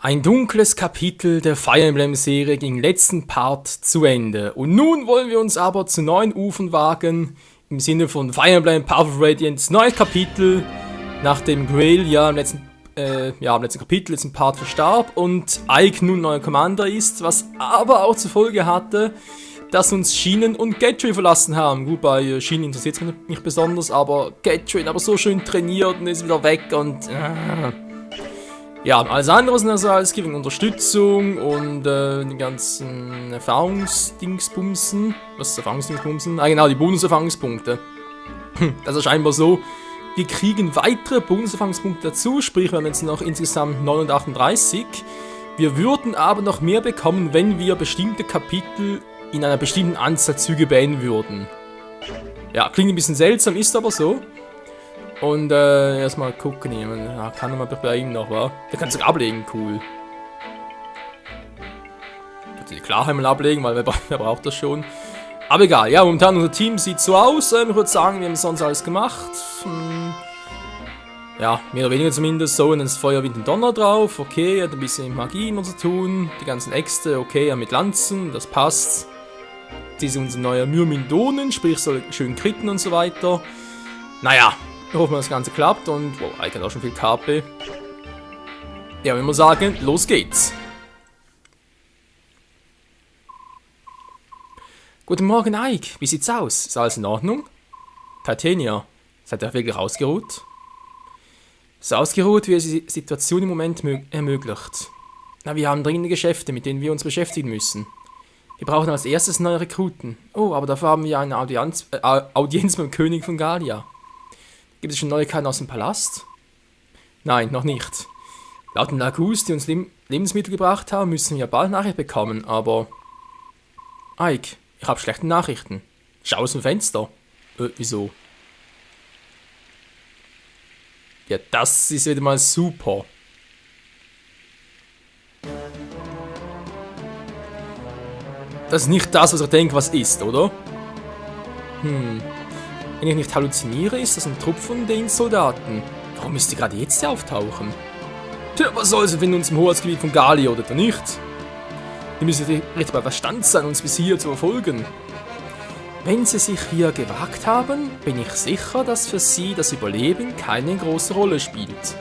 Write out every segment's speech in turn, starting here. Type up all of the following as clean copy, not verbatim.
Ein dunkles Kapitel der Fire Emblem-Serie ging letzten Part zu Ende. Und nun wollen wir uns aber zu neuen Ufern wagen, im Sinne von Fire Emblem Path of Radiance, neues Kapitel, nachdem Grail im letzten Kapitel, letzten Part verstarb und Ike nun neuer Commander ist, was aber auch zur Folge hatte, dass uns Schienen und Gatry verlassen haben. Gut, bei Schienen interessiert es mich nicht besonders, aber Gatry aber so schön trainiert und ist wieder weg und... Ja, alles andere sind also alles gegen Unterstützung und die ganzen Erfahrungsdingsbumsen. Was ist Erfahrungsdingsbumsen? Ah genau, die Bonuserfahrungspunkte. Das ist scheinbar so. Wir kriegen weitere Bonuserfahrungspunkte dazu, sprich wir haben jetzt noch insgesamt 938. Wir würden aber noch mehr bekommen, wenn wir bestimmte Kapitel in einer bestimmten Anzahl Züge beenden würden. Ja, klingt ein bisschen seltsam, ist aber so. Und erstmal gucken, kann man bei ihm noch, wa? Der kann sich ablegen, cool. Die Klarheit mal ablegen, weil wer braucht das schon? Aber egal, ja, momentan unser Team sieht so aus. Ich würde sagen, wir haben sonst alles gemacht. Ja, mehr oder weniger zumindest. So, und dann ist Feuer, Wind und Donner drauf. Okay, hat ein bisschen mit Magie immer zu tun. Die ganzen Äxte, okay, ja, mit Lanzen, das passt. Die sind unsere neue Myrmindonen, sprich soll schön kritten und so weiter. Naja. Wir hoffen, dass das Ganze klappt und... Wow, Ike hat auch schon viel KP. Ja, wenn wir sagen, los geht's. Guten Morgen, Ike. Wie sieht's aus? Ist alles in Ordnung? Titania, seid ihr wirklich ausgeruht? So ausgeruht, wie es die Situation im Moment ermöglicht. Na, wir haben dringende Geschäfte, mit denen wir uns beschäftigen müssen. Wir brauchen als erstes neue Rekruten. Oh, aber dafür haben wir eine Audienz beim König von Galia. Gibt es schon Neuigkeiten aus dem Palast? Nein, noch nicht. Laut den Lagus, die uns Lebensmittel gebracht haben, müssen wir bald Nachricht bekommen, aber... Ike, ich habe schlechte Nachrichten. Schau aus dem Fenster. Wieso? Ja, das ist wieder mal super. Das ist nicht das, was ich denke, was ist, oder? Wenn ich nicht halluziniere, ist das ein Trupp von den Soldaten. Warum müsst ihr gerade jetzt hier auftauchen? Tja, was soll's, wir finden uns im Hoheitsgebiet von Galia, oder nicht? Die müssen richtig bei Verstand sein, uns bis hier zu verfolgen. Wenn sie sich hier gewagt haben, bin ich sicher, dass für sie das Überleben keine große Rolle spielt.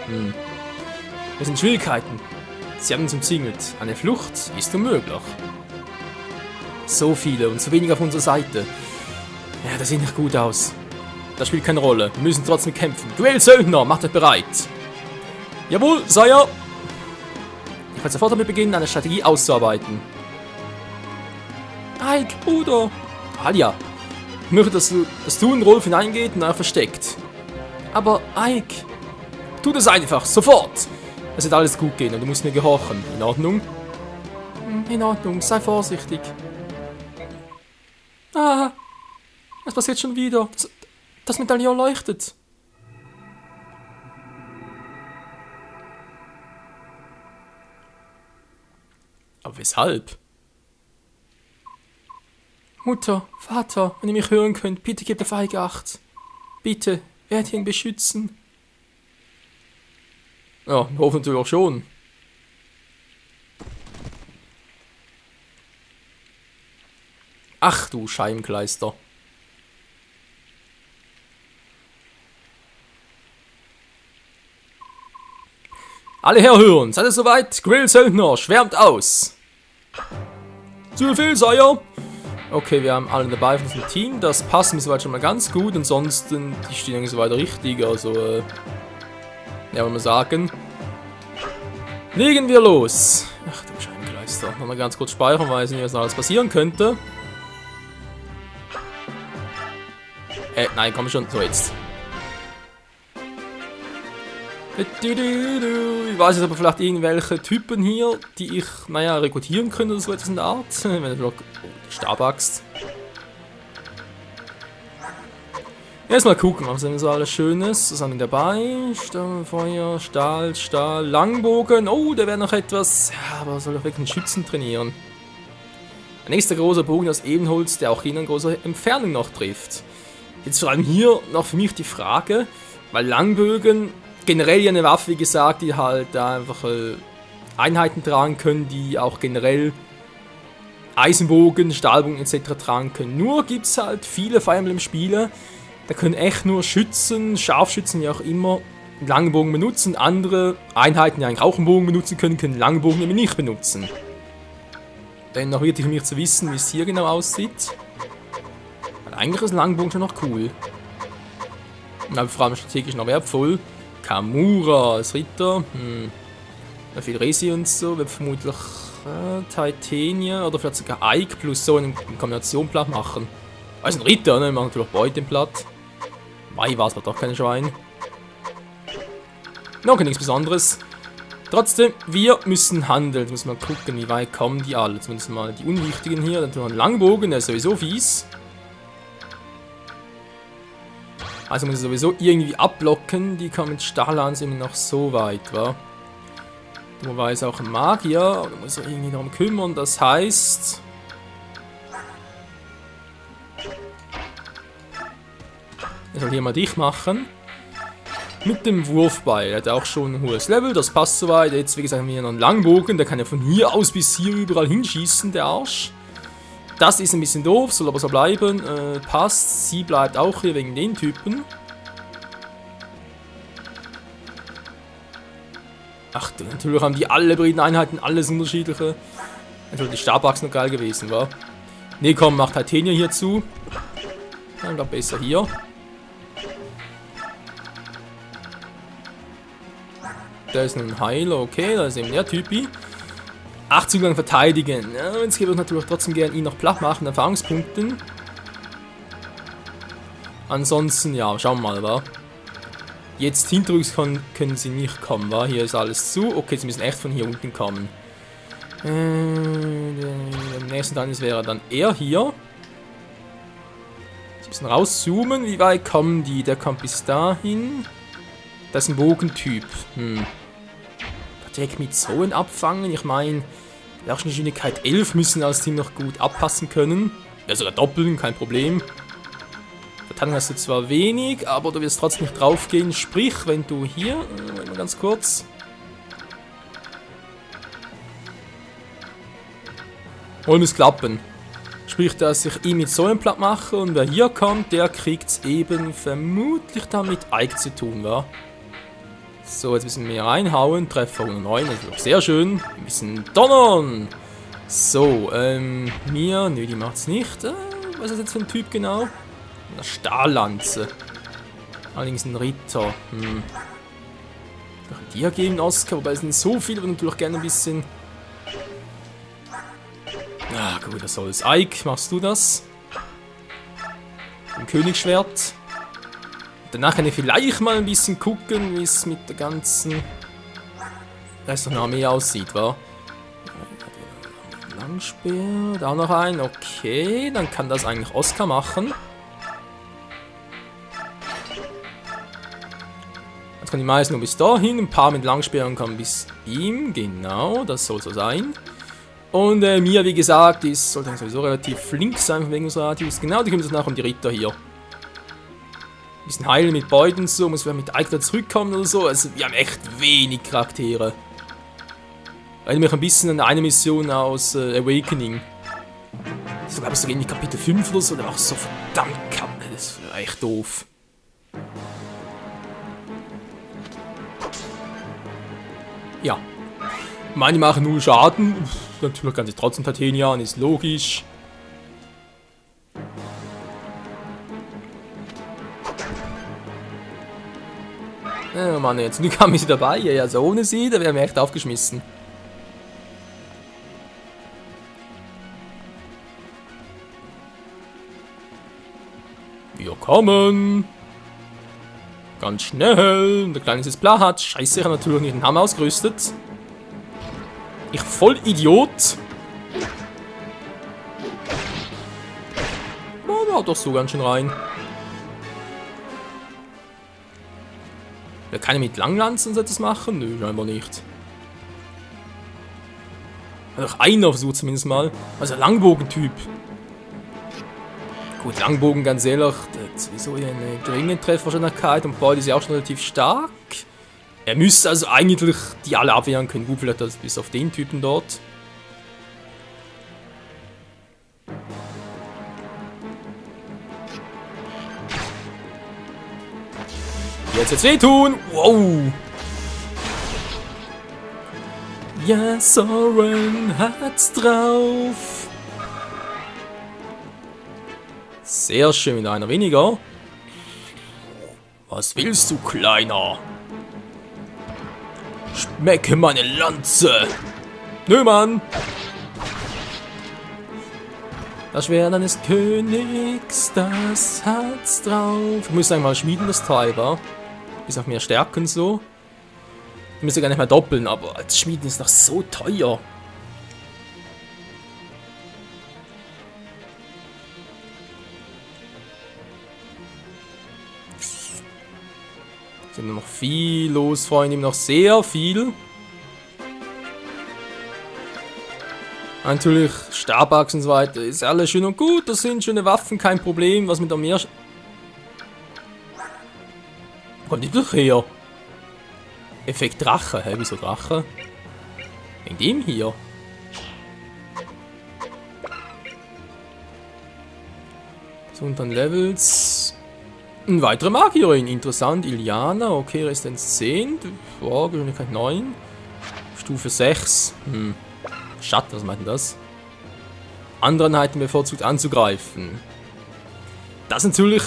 Wir sind Schwierigkeiten. Sie haben uns umzingelt. Eine Flucht ist unmöglich. So viele und so wenig auf unserer Seite. Ja, das sieht nicht gut aus. Das spielt keine Rolle. Wir müssen trotzdem kämpfen. Grail Söldner, macht euch bereit. Jawohl, Sire. Ich werde sofort damit beginnen, eine Strategie auszuarbeiten. Ike, Bruder. Alia. Ich möchte, dass du in Rolf hineingeht und er versteckt. Aber Ike. Tu das einfach, sofort. Es wird alles gut gehen und du musst mir gehorchen. In Ordnung? In Ordnung, sei vorsichtig. Ah. Was passiert schon wieder? Das Medaillon leuchtet. Aber weshalb? Mutter, Vater, wenn ihr mich hören könnt, bitte gebt auf Ike Acht. Bitte, werdet ihn beschützen. Ja, wir hoffen natürlich auch schon. Ach du Scheibenkleister. Alle herhören, seid ihr soweit? Grail Söldner, schwärmt aus. Zu viel, Sire. Okay, wir haben alle dabei von diesem Team. Das passt mir soweit schon mal ganz gut. Ansonsten, die stehen irgendwie so weiter richtig. Also, ja, wollen wir sagen. Legen wir los. Ach du Scheibenkleister. Nochmal ganz kurz speichern, weiß nicht, was noch alles passieren könnte. Nein, komm schon. So, jetzt. Ich weiß jetzt aber vielleicht irgendwelche Typen hier, die ich, naja, rekrutieren könnte oder so etwas in der Art. Wenn ich Stabaxt. Erstmal gucken, was haben wir so alles Schönes. Was haben wir dabei? Feuer, Stahl, Langbogen. Oh, da wäre noch etwas. Ja, aber soll doch wirklich einen Schützen trainieren. Ein nächster großer Bogen aus Ebenholz, der auch in einer großen Entfernung noch trifft. Jetzt vor allem hier noch für mich die Frage, weil Langbögen generell eine Waffe, wie gesagt, die halt einfach Einheiten tragen können, die auch generell Eisenbogen, Stahlbogen etc. tragen können. Nur gibt es halt viele Fire Emblem Spiele, da können echt nur Schützen, Scharfschützen, wie auch immer, einen langen Bogen benutzen. Andere Einheiten, die eigentlich auch einen Bogen benutzen können, können einen langen Bogen nämlich nicht benutzen. Dennoch wird für mich zu wissen, wie es hier genau aussieht. Weil eigentlich ist ein langer Bogen schon noch cool. Aber vor allem strategisch noch wertvoll. Kamura als Ritter. Viel Resi und so. Wird vermutlich Titania oder vielleicht sogar Ike plus so eine Kombination platt machen. Also ein Ritter, ne? Wir machen natürlich Beute platt. Mai war es doch keine Schwein. Okay, nichts Besonderes. Trotzdem, wir müssen handeln. Jetzt müssen wir mal gucken, wie weit kommen die alle. Zumindest mal die Unwichtigen hier. Dann tun wir einen Langbogen, der ist sowieso fies. Also muss ich sowieso irgendwie abblocken. Die kommen mit Stahlans immer noch so weit, wa? Wobei ist auch ein Magier, aber da muss er irgendwie darum kümmern. Das heißt... Er soll hier mal dicht machen. Mit dem Wurfbeil. Er hat auch schon ein hohes Level, das passt soweit. Jetzt, wie gesagt, haben wir hier noch einen Langbogen. Der kann ja von hier aus bis hier überall hinschießen, der Arsch. Das ist ein bisschen doof, soll aber so bleiben. Passt. Sie bleibt auch hier wegen den Typen. Ach, natürlich haben die alle beiden Einheiten alles unterschiedliche. Also die Stabachse noch geil gewesen, war. Ne, komm, macht Titania hier zu. Dann glaube besser hier. Da ist ein Heiler, okay, da ist eben der Typi. 8 Züge lang verteidigen. Ja, jetzt würde ich natürlich trotzdem gerne ihn noch platt machen, Erfahrungspunkten. Ansonsten, ja, schauen wir mal, wa? Jetzt hinterrücks können sie nicht kommen, wa? Hier ist alles zu. Okay, sie müssen echt von hier unten kommen. Der nächste Teil wäre dann er hier. Sie müssen rauszoomen. Wie weit kommen die? Der kommt bis dahin. Das ist ein Bogentyp. Direkt mit so abfangen. Ich meine, Geschwindigkeit 11 müssen als Team noch gut abpassen können. Ja, sogar doppeln, kein Problem. Verteidigung hast du zwar wenig, aber du wirst trotzdem nicht drauf gehen. Sprich, wenn du hier, mal ganz kurz. Und es klappen. Sprich, dass ich ihn mit so einem platt mache und wer hier kommt, der kriegt es eben vermutlich dann mit Ike zu tun, wa? So, jetzt müssen wir reinhauen. Treffer 109, das ist sehr schön. Wir müssen donnern. So, mir, nö, die macht's nicht. Was ist das jetzt für ein Typ genau? Eine Stahllanze. Allerdings ein Ritter. Dir gegen Oscar, wobei es sind so viele, aber natürlich gerne ein bisschen. Na gut, das soll's. Ike, machst du das? Ein Königsschwert. Danach kann ich vielleicht mal ein bisschen gucken, wie es mit der ganzen Rest der Armee aussieht, wa? Langspeer, da noch ein, okay, dann kann das eigentlich Oscar machen. Jetzt kann die meisten nur bis dahin, ein paar mit Langspeeren kommen bis ihm, genau, das soll so sein. Und Mia, wie gesagt, sollte sowieso relativ flink sein von Bewegungsradius, genau, die kümmert sich nach um die Ritter hier. Ein bisschen heilen mit Beuten, so muss man mit Ike da zurückkommen oder so. Also wir haben echt wenig Charaktere. Erinnere mich ein bisschen an eine Mission aus Awakening. So glaube ich sogar in die Kapitel 5 oder so, da war auch so verdammt kacke. Das war echt doof. Ja. Meine machen nur Schaden. Natürlich kann sie trotzdem Titania an, ist logisch. Oh Mann, jetzt kam sie dabei. Ja, also ohne sie, da wären wir echt aufgeschmissen. Wir kommen. Ganz schnell. Der Kleine ist jetzt Plahat. Scheiße, ich habe natürlich nicht den Hammer ausgerüstet. Ich voll Idiot. Oh, war doch so ganz schön rein. Wer keine mit Langlanzen sollte das machen? Nö, scheinbar nicht. Doch einer versucht zumindest mal. Also Langbogentyp. Gut, Langbogen, ganz ehrlich, der hat sowieso eine geringe Trefferwahrscheinlichkeit und Beute ist ja auch schon relativ stark. Er müsste also eigentlich die alle abwehren können. Gut, vielleicht das bis auf den Typen dort. Jetzt wehtun! Wow! Ja, Soren hat's drauf! Sehr schön, mit einer weniger. Was willst du, Kleiner? Schmecke meine Lanze! Nö, Mann! Das Schwert eines Königs, das hat's drauf. Ich muss einmal schmieden, das Teil, wa? Bis auf mehr Stärken so. Ich müsste gar nicht mehr doppeln, aber als Schmieden ist noch so teuer. Sind noch viel los, Freunde, noch sehr viel. Natürlich, Stabachs und so weiter, ist alles schön und gut, das sind schöne Waffen, kein Problem, was mit der Meer... Wo kommt die doch her? Effekt Drache, hä, wieso Drache? Wegen dem hier. So, und dann Levels... Eine weitere Magierin, interessant. Iliana, okay, Resistenz 10. Boah, Geschwindigkeit 9. Stufe 6. Schatten, was meint denn das? Andere Einheiten bevorzugt anzugreifen. Das ist natürlich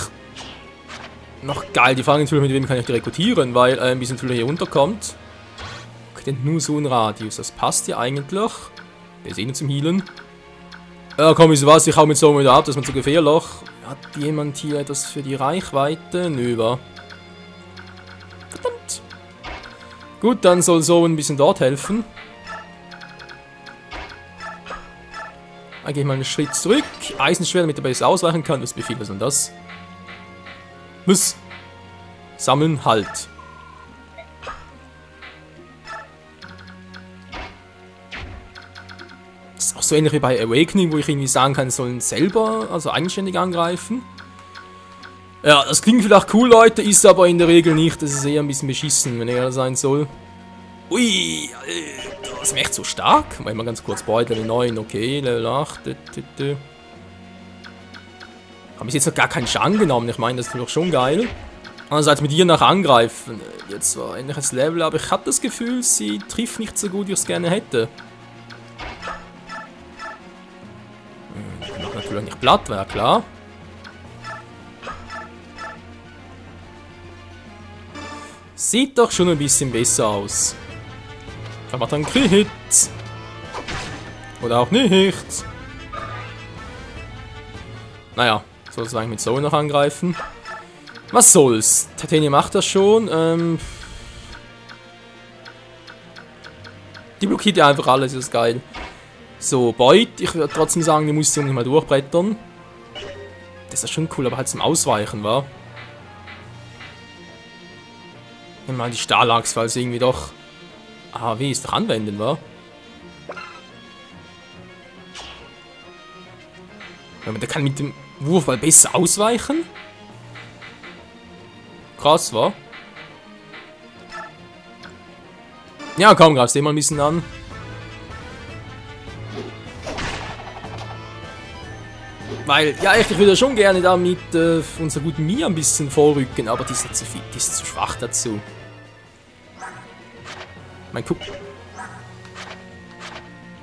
noch geil. Die Frage natürlich, mit wem kann ich die rekrutieren, weil bis natürlich hier runterkommt. Okay, denn nur so ein Radius. Das passt ja eigentlich. Wir sehen uns zum Healen. Ja, komm, wisst ihr was? Ich hau mit so wieder ab, das ist mir zu gefährlich. Hat jemand hier etwas für die Reichweite? Nö, war. Verdammt. Gut, dann soll so ein bisschen dort helfen. Dann gehe ich mal einen Schritt zurück. Eisenschwert, damit er besser ausweichen kann. Was befiehlt was denn das? Muss. Sammeln, halt. Das ist auch so ähnlich wie bei Awakening, wo ich irgendwie sagen kann, sollen selber, also eigenständig angreifen. Ja, das klingt vielleicht cool, Leute, ist aber in der Regel nicht. Das ist eher ein bisschen beschissen, wenn er sein soll. Ui, Alter, das ist mir echt so stark. Mal ganz kurz, boah, Level 9, okay, Level 8. Habe ich jetzt noch gar keinen Schaden genommen, ich meine, das ist doch schon geil. Andererseits mit ihr nach angreifen. Jetzt war ein ähnliches Level, aber ich habe das Gefühl, sie trifft nicht so gut, wie ich es gerne hätte. Ich mache natürlich nicht platt, wäre klar. Sieht doch schon ein bisschen besser aus. Er macht einen Crit. Oder auch nicht. Naja, soll es eigentlich mit so noch angreifen. Was soll's? Titania macht das schon. Die blockiert ja einfach alles, ist geil. So, Beut, ich würde trotzdem sagen, die muss sie nicht mal durchbrettern. Das ist schon cool, aber halt zum Ausweichen, war. Nimm mal die Stahlachs, weil sie irgendwie doch AHW ist doch anwenden, war. Der kann mit dem Wurfball besser ausweichen. Krass, wa? Ja, komm, greif's den mal ein bisschen an. Weil, ja, echt, ich würde schon gerne da mit unserer guten Mia ein bisschen vorrücken, aber die ist nicht zu viel, die ist zu schwach dazu. Mein guck.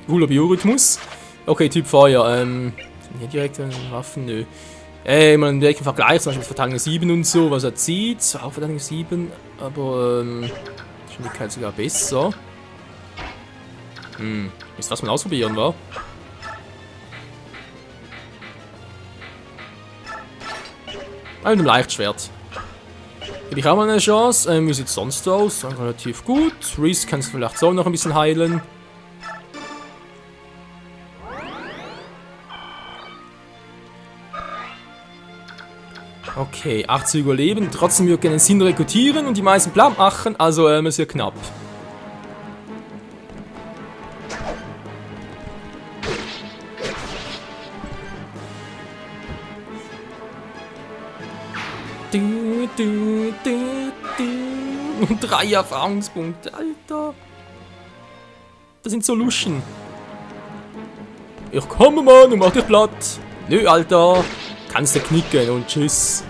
Cooler Biorhythmus. Okay, Typ Feuer, hier direkt Waffen, nö. Mal einen direkten Vergleich, zum Beispiel mit Verteidigung 7 und so, was er zieht. Auch Verteidigung 7, aber Geschwindigkeit sogar besser. Ist was mal ausprobieren, wa? Mit einem Leichtschwert. Gebe ich auch mal eine Chance. Wie sieht es sonst aus? Relativ gut. Reese kannst du vielleicht so noch ein bisschen heilen. Okay, 80 überleben. Trotzdem würde ich gerne den Sinn rekrutieren und die meisten platt machen. Also, ist ja knapp. Und 3 Erfahrungspunkte, Alter. Das sind so Luschen. Ich komme, Mann, und mach dich platt. Nö, Alter. Kannst du knicken und tschüss.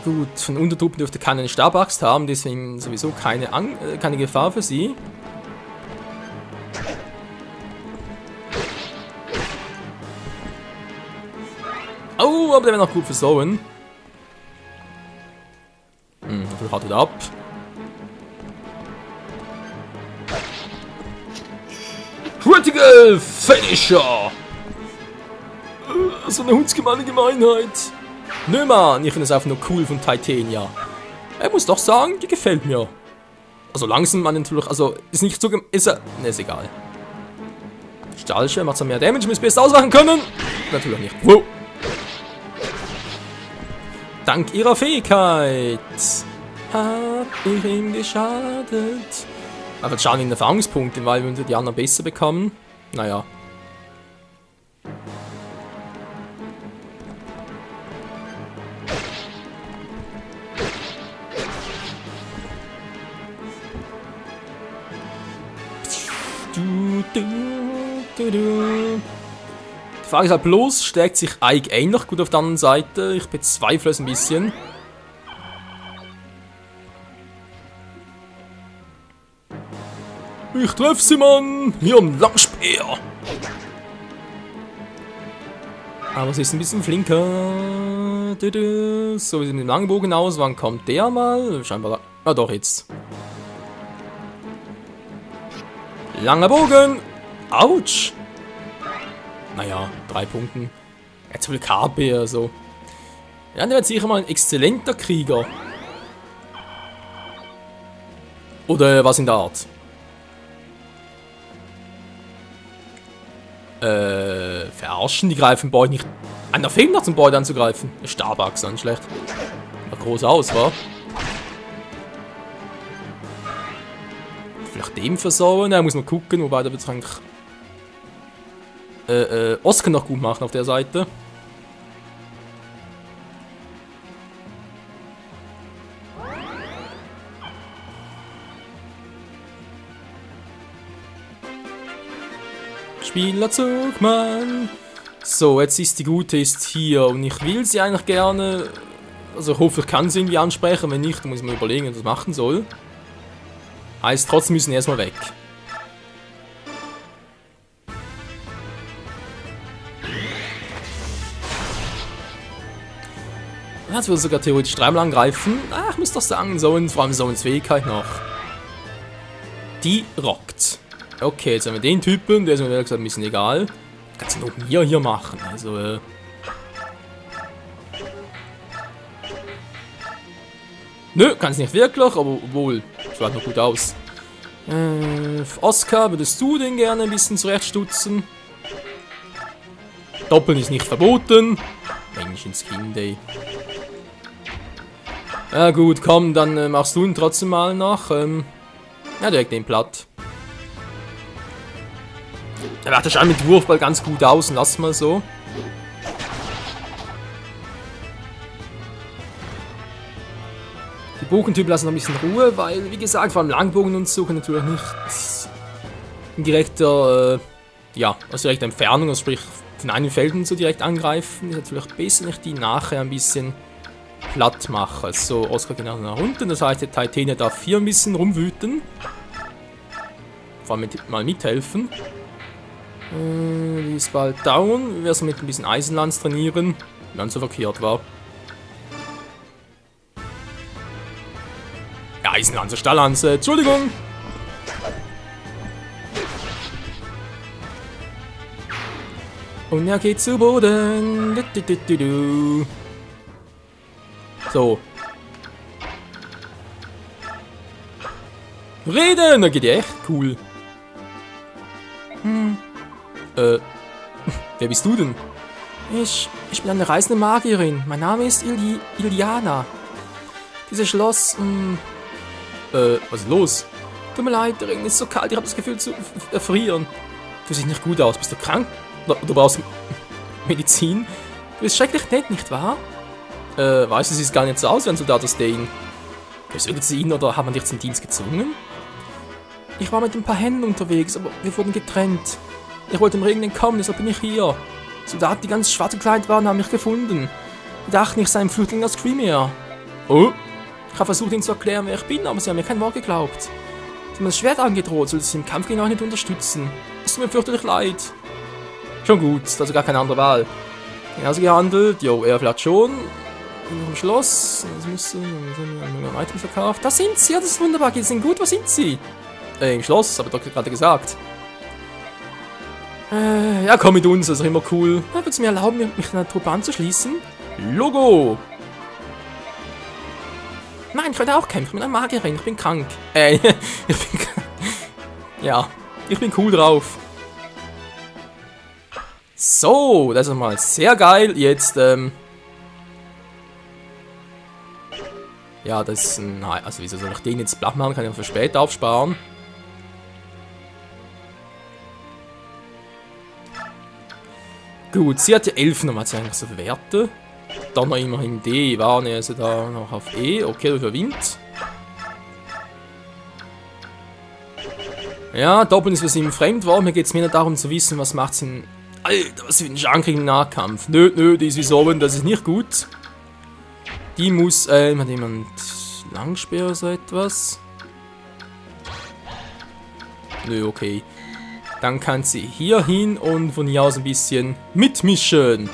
Gut, von Untertruppen dürfte keine Stabaxt haben, deswegen sowieso keine Gefahr für sie. Oh, aber der wäre noch gut versorgen. Dafür hat er ab. Critical Finisher! So eine hundsgemeine Gemeinheit. Nö, Mann, ich finde es einfach nur cool von Titania. Ich muss doch sagen, die gefällt mir. Also langsam, man natürlich, also ist nicht so, ist egal. Stahlschirm macht zwar mehr Damage, müsst ihr es ausmachen können. Natürlich nicht. Wow. Dank ihrer Fähigkeit hab ich ihm geschadet. Aber jetzt schauen wir in Erfahrungspunkte, weil wir die anderen besser bekommen. Naja. Die Frage ist halt bloß, stärkt sich Ike ähnlich gut auf der anderen Seite? Ich bezweifle es ein bisschen. Ich treffe sie, Mann! Hier am Langspeer! Aber sie ist ein bisschen flinker. So, wie sieht mit dem Langbogen aus? Wann kommt der mal? Scheinbar. Ah, doch, jetzt. Langer Bogen! Autsch! Naja, 3 Punkten. Jetzt will KP, also. Ja, der wird sicher mal ein exzellenter Krieger. Oder was in der Art. Verarschen, die greifen Boy nicht. Einer fehlt noch zum Boy anzugreifen. Starbucks, dann schlecht. Mal groß aus, wa? Vielleicht dem versauen, muss man gucken, wobei der wird eigentlich Oscar noch gut machen auf der Seite. Spielerzug, Mann. So, jetzt ist die Gute ist hier und ich will sie eigentlich gerne. Also ich hoffe, ich kann sie irgendwie ansprechen. Wenn nicht, dann muss ich mir überlegen, was ich machen soll. Heißt, trotzdem müssen wir erstmal weg. Jetzt würde sogar theoretisch dreimal angreifen. Ah, ich muss doch sagen, vor allem Zoens Fähigkeit noch. Die rockt. Okay, jetzt haben wir den Typen, der ist mir ehrlich gesagt ein bisschen egal. Kannst du nur hier machen, also Nö, kann es nicht wirklich, aber obwohl, schaut noch gut aus. Oscar, würdest du den gerne ein bisschen zurechtstutzen? Doppeln ist nicht verboten. Menschenskind, ey. Ja gut, komm, dann machst du ihn trotzdem mal nach. Ja, direkt den platt. Er macht das schon mit Wurfball ganz gut aus, lass mal so. Die Bogentypen lassen noch ein bisschen Ruhe, weil, wie gesagt, vor allem Langbogen und so kann natürlich nicht in direkter, aus direkter Entfernung, also sprich von einem Feld und so direkt angreifen. Ist natürlich besser, nicht die nachher ein bisschen platt machen. So, Oscar geht nach unten, das heißt, der Titania darf hier ein bisschen rumwüten. Vor allem mal mithelfen. Die ist bald down. Wir werden mit ein bisschen Eisenlanz trainieren, wenn es so verkehrt war. Ja, Eisenlanze, Stahllanze, Entschuldigung! Und er geht zu Boden. So. Reden! Da geht ja echt cool. Wer bist du denn? Ich bin eine reisende Magierin. Mein Name ist Iliana. Dieses Schloss, was ist los? Tut mir leid, der Regen ist so kalt, ich habe das Gefühl zu erfrieren. Du siehst nicht gut aus. Bist du krank? Oder du brauchst Medizin? Du bist schrecklich nett, nicht wahr? Weißt du, sie ist gar nicht so aus wie ein Soldat aus Dane. Besucht sie ihn oder hat man dich zum Dienst gezwungen? Ich war mit ein paar Händen unterwegs, aber wir wurden getrennt. Ich wollte dem Regen entkommen, deshalb bin ich hier. Soldaten, die ganz schwarz gekleidet waren, haben mich gefunden. Die dachten, ich sei ein Flüchtling aus Crimea. Oh? Ich habe versucht, ihnen zu erklären, wer ich bin, aber sie haben mir kein Wort geglaubt. Sie haben das Schwert angedroht, sollte sie im Kampf gegen euch nicht unterstützen. Es tut mir fürchterlich leid. Schon gut, also gar keine andere Wahl. Genauso gehandelt, jo, er vielleicht schon. Im Schloss, das müsste Items verkauft. Da sind sie, ja, das ist wunderbar, geht's Ihnen gut, wo sind sie? Im Schloss, habe ich doch gerade gesagt. Ja, komm mit uns, das ist immer cool. Würdest du mir erlauben, mich einer Truppe anzuschließen? Logo! Nein, ich könnte auch kämpfen, ich bin ein Magierin, ich bin krank. Ich bin krank. Ja, ich bin cool drauf. So, das ist mal sehr geil. Jetzt, ja, das ist ein... Also, wieso soll ich den jetzt platt machen? Kann ich für später aufsparen. Gut, sie hat ja 11 noch. Was hat sie eigentlich so für Werte? Dann noch immerhin D. Waren also da noch auf E. Okay, du verwinnt. Ja, Doppeln ist für sie im Fremd war. Mir geht es mir nicht darum zu wissen, was macht sie in... Alter, was für ein Junkie im Nahkampf. Nö, die ist wie so, das ist nicht gut. Die muss, hat jemand Langspeer oder so etwas? Nö, okay. Dann kann sie hier hin und von hier aus ein bisschen mitmischen.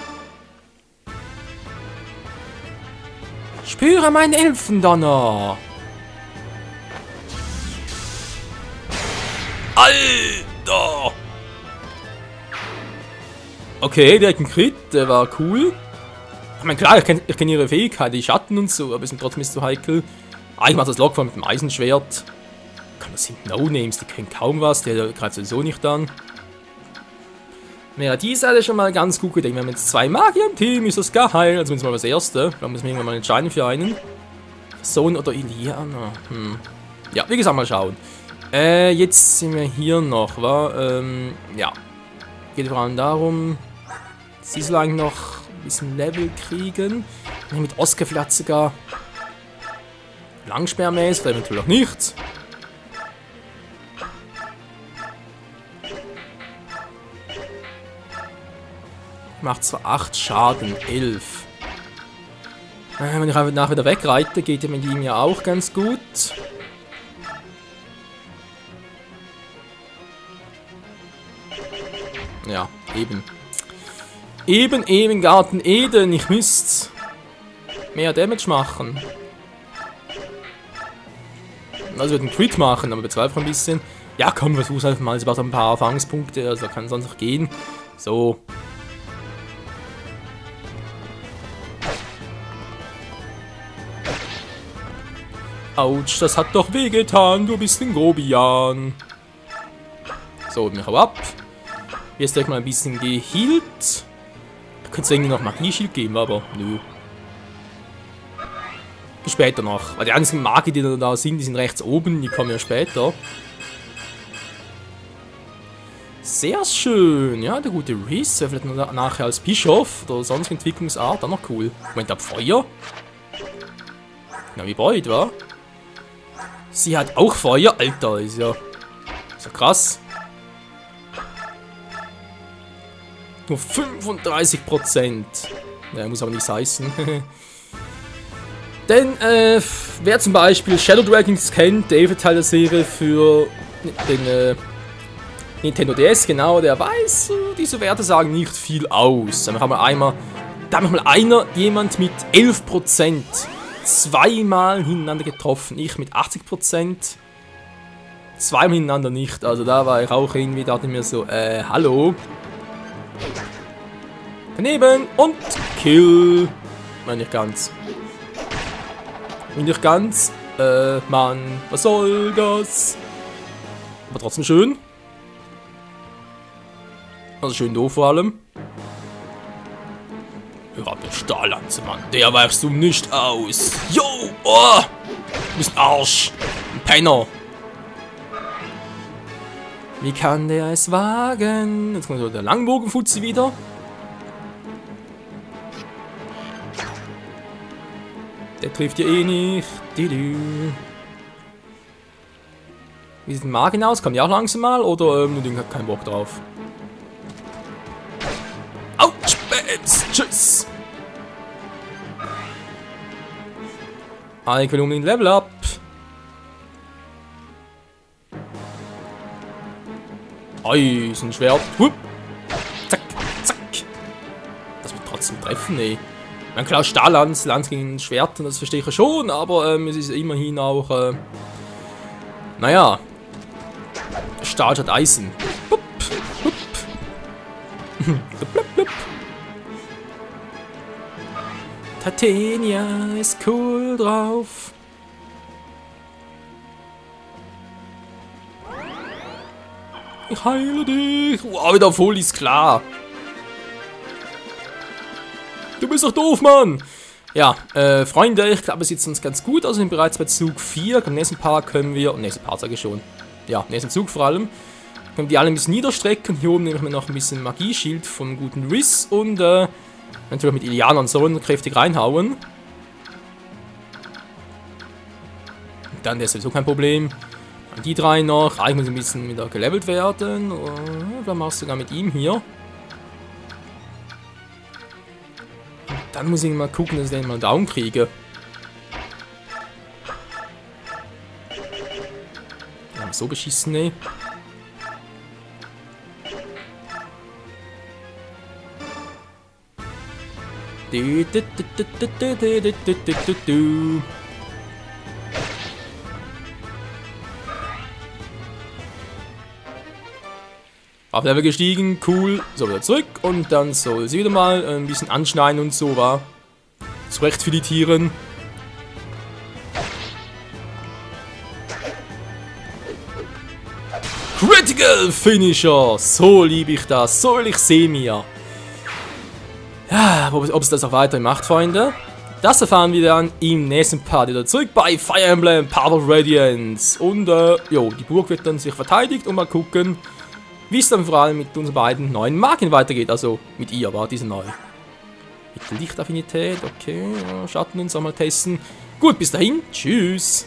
Spüre meinen Elfendonner! Alter! Okay, direkt ein Crit, der war cool. Ich meine, klar, ich kenn ihre Fähigkeit, die Schatten und so, aber es ist trotzdem zu heikel. Ich mach das Lockfall mit dem Eisenschwert. Das sind No-Names, die können kaum was, der greift sowieso nicht an. Ja, die Seite schon mal ganz gut gedacht. Wir haben jetzt 2 Magier im Team, ist das geil. Also zumindest mal das erste. Da müssen wir irgendwann mal entscheiden für einen. Sohn oder Iliana. Ja, wie gesagt, mal schauen. Jetzt sind wir hier noch, wa? Ja. Geht vor allem darum, sie soll eigentlich noch ein bisschen Level kriegen. Mit Oskar vielleicht sogar Langsperrmäßig, eventuell auch nicht. Macht zwar 8 Schaden, 11. Wenn ich einfach nachher wieder wegreite, geht mit ihm ja auch ganz gut. Ja, eben. Eben, Garten Eden, ich müsste mehr Damage machen. Also ich würde einen Crit machen, aber bezweifle ein bisschen. Ja komm, versuch's einfach mal, sie braucht ein paar Erfahrungspunkte, also kann sonst noch gehen. So. Autsch, das hat doch wehgetan, du bist ein Grobian. So, mich hau ab. Jetzt direkt mal ein bisschen geheilt. Da könnte es irgendwie noch Magie-Shield geben, aber nö. Später noch. Weil die einzigen Magier, die da sind, die sind rechts oben, die kommen ja später. Sehr schön. Ja, der gute Reese, vielleicht nachher als Bischof oder sonst Entwicklungsart, auch noch cool. Moment, ab Feuer? Na, wie Beut, wa? Sie hat auch Feuer. Alter, ist ja krass. Nur 35%. Ja, muss aber nichts heißen. Denn, wer zum Beispiel Shadow Dragons kennt, der Teil der Serie für den Nintendo DS, genau, der weiß, diese Werte sagen nicht viel aus. Da hat mal jemand mit 11% zweimal hintereinander getroffen. Ich mit 80%. Zweimal hintereinander nicht. Also da war ich auch irgendwie, dachte ich mir so, hallo. Daneben und Kill. Nein, nicht ganz. Nicht ganz. Mann, was soll das? Aber trotzdem schön. Also schön doof vor allem. Ja, der Stahllanze, Mann. Der weichst du nicht aus. Yo! Oh! Du bist ein Arsch. Ein Penner. Wie kann der es wagen? Jetzt kommt der Langbogenfutzi wieder. Der trifft ja eh nicht. Wie sieht der Magen aus? Kommt die auch langsam mal? Oder nur den hat keinen Bock drauf? Autsch! Bams! Tschüss! Ich will unbedingt Level Up. Oi, ist ein Schwert. Hup. Zack, zack. Das wird trotzdem treffen, ey. Mein Klaus Stahllanz, Lanz gegen ein Schwert, das verstehe ich ja schon, aber es ist immerhin auch, naja. Stahl statt Eisen. Hup, hup. Blub, blub. Titania ist cool drauf. Ich heile dich. Wow, wieder voll ist klar. Du bist doch doof, Mann. Ja, Freunde, ich glaube, es sieht uns ganz gut aus. Wir sind bereits bei Zug 4. Im nächsten Part können wir... nächsten Part sage ich schon. Ja, nächsten Zug vor allem. Können wir die alle ein bisschen niederstrecken. Hier oben nehme ich mir noch ein bisschen Magieschild vom guten Riss. Und natürlich mit Iliana und so kräftig reinhauen. Und dann ist sowieso kein Problem. Die drei noch. Eigentlich muss ein bisschen wieder gelevelt werden. Dann machst du sogar mit ihm hier. Und dann muss ich mal gucken, dass ich den mal down kriege. Ja, so beschissen, ey. Auf Level gestiegen, cool, so wieder zurück und dann soll sie wieder mal ein bisschen anschneiden und so, war. Zurecht für die Tieren. Critical Finisher, so liebe ich das, so will ich sehen mir. Ja, ob es das auch weiterhin macht, Freunde, das erfahren wir dann im nächsten Part wieder zurück bei Fire Emblem Path of Radiance. Und jo, die Burg wird dann sich verteidigt und mal gucken, wie es dann vor allem mit unseren beiden neuen Marken weitergeht. Also mit ihr war diese neu. Mit Lichtaffinität, okay. Ja, Schatten uns auch mal testen. Gut, bis dahin. Tschüss.